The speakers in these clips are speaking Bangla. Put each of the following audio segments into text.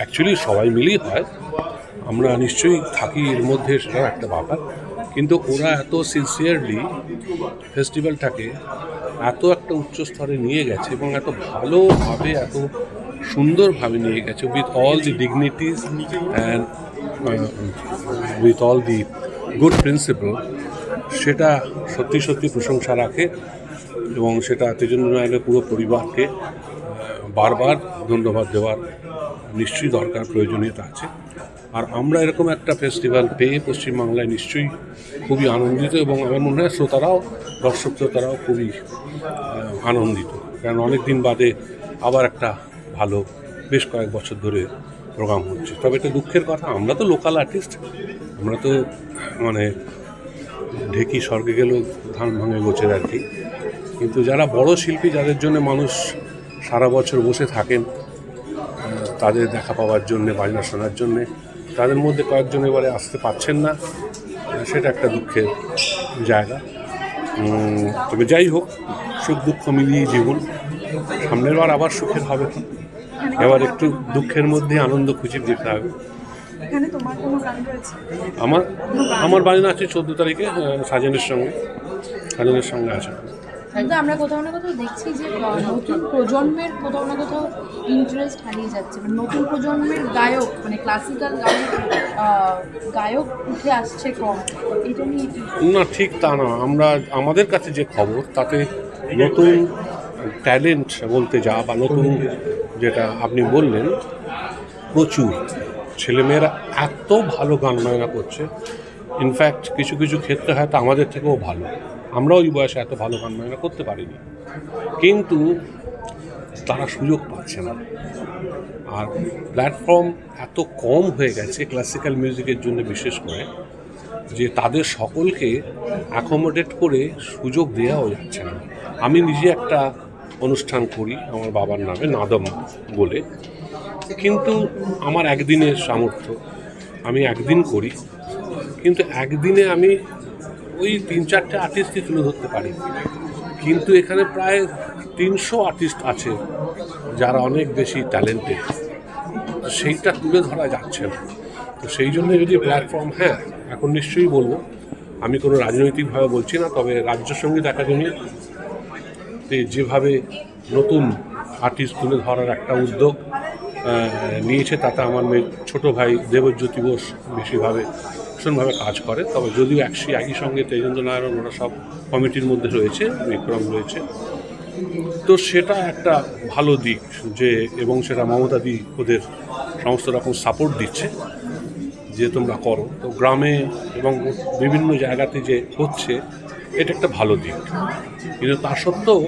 অ্যাকচুয়ালি সবাই মিলেই হয়। আমরা নিশ্চয়ই থাকি এর মধ্যে, সেটাও একটা ব্যাপার। কিন্তু ওরা এত সিনসিয়ারলি ফেস্টিভ্যালটাকে এত একটা উচ্চ স্তরে নিয়ে গেছে এবং এত ভালোভাবে, এত সুন্দরভাবে নিয়ে গেছে, with all the dignities and with all the good principal, সেটা সত্যি সত্যি প্রশংসা রাখে। এবং সেটা তেজেন্দ্র নায়ারের পুরো পরিবারকে বারবার ধন্যবাদ দেওয়ার নিশ্চয়ই দরকার, প্রয়োজনীয়তা আছে। আর আমরা এরকম একটা ফেস্টিভ্যাল পেয়ে পশ্চিমবাংলায় নিশ্চয়ই খুবই আনন্দিত, এবং আমার মনে হয় শ্রোতারাও, দর্শক শ্রোতারাও খুবই আনন্দিত, কারণ অনেক দিন বাদে আবার একটা ভালো, বেশ কয়েক বছর ধরে প্রোগ্রাম হচ্ছে। তবে এটা দুঃখের কথা, আমরা তো লোকাল আর্টিস্ট, আমরা তো মানে ঢেকি স্বর্গে গেলেও ধান ভাঙে গোছের আর কি। কিন্তু যারা বড় শিল্পী, যাদের জন্য মানুষ সারা বছর বসে থাকেন তাদের দেখা পাওয়ার জন্যে, বাজনা শোনার জন্যে, তাদের মধ্যে কয়েকজন এবারে আসতে পারছেন না, সেটা একটা দুঃখের জায়গা। তবে যাই হোক, সুখ দুঃখ মিলিয়ে জীবন, সামনের বার আবার সুখের হবে, এবার একটু দুঃখের মধ্যে আনন্দ খুঁজে দিতে হবে। আমার বাজনা আছে 14 তারিখে সাজনের সঙ্গে আছে। কিন্তু আমরা কোথাও না কোথাও দেখছি যে নতুন প্রজন্মের কোথাও না কোথাও ইন্টারেস্ট হারিয়ে যাচ্ছে, মানে নতুন প্রজন্মের গায়ক, মানে ক্লাসিক্যাল গায়ক উঠে আসছে কম। এটা নিয়ে না, ঠিক তা না। আমাদের কাছে যে খবর, তাতে নতুন ট্যালেন্ট বলতে যা, বা নতুন যেটা আপনি বললেন, প্রচুর ছেলেমেয়েরা এত ভালো গান বাজনা করছে। ইনফ্যাক্ট কিছু কিছু ক্ষেত্রে হয়তো আমাদের থেকেও ভালো। আমরাও ওই বয়সে এত ভালো গান বাজনা করতে পারিনি, কিন্তু তারা সুযোগ পাচ্ছে না। আর প্ল্যাটফর্ম এত কম হয়ে গেছে ক্লাসিক্যাল মিউজিকের জন্য, বিশেষ করে, যে তাদের সকলকে অ্যাকোমোডেট করে সুযোগ দেওয়াও যাচ্ছে না। আমি নিজে একটা অনুষ্ঠান করি আমার বাবার নামে, নাদম বলে, কিন্তু আমার একদিনের সামর্থ্য, আমি একদিন করি, কিন্তু একদিনে আমি ওই 3-4টে আর্টিস্টই তুলে ধরতে পারি। কিন্তু এখানে প্রায় 300 আর্টিস্ট আছে যারা অনেক বেশি ট্যালেন্টেড, সেইটা তুলে ধরা যাচ্ছে না। তো সেই জন্য যদি প্ল্যাটফর্ম, হ্যাঁ, এখন নিশ্চয়ই বলবো, আমি কোনো রাজনৈতিকভাবে বলছি না, তবে রাজ্য সঙ্গীত একাডেমিতে যেভাবে নতুন আর্টিস্ট তুলে ধরার একটা উদ্যোগ নিয়েছে, তাতে আমার ছোটো ভাই দেবজ্যোতি বোস ভীষণভাবে কাজ করে। তবে যদিও একই সঙ্গে তেজেন্দ্র নায়ার, ওরা সব কমিটির মধ্যে রয়েছে, বিক্রম রয়েছে, তো সেটা একটা ভালো দিক যে, এবং সেটা মমতাদি ওদের সমস্ত রকম সাপোর্ট দিচ্ছে যে তোমরা করো। তো গ্রামে এবং বিভিন্ন জায়গাতে যে হচ্ছে, এটা একটা ভালো দিক। কিন্তু তা সত্ত্বেও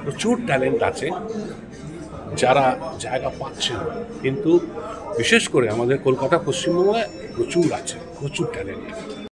প্রচুর ট্যালেন্ট আছে যারা জায়গা পাচ্ছে না। কিন্তু বিশেষ করে আমাদের কলকাতা, পশ্চিমবঙ্গে প্রচুর আছে, প্রচুর ট্যালেন্ট।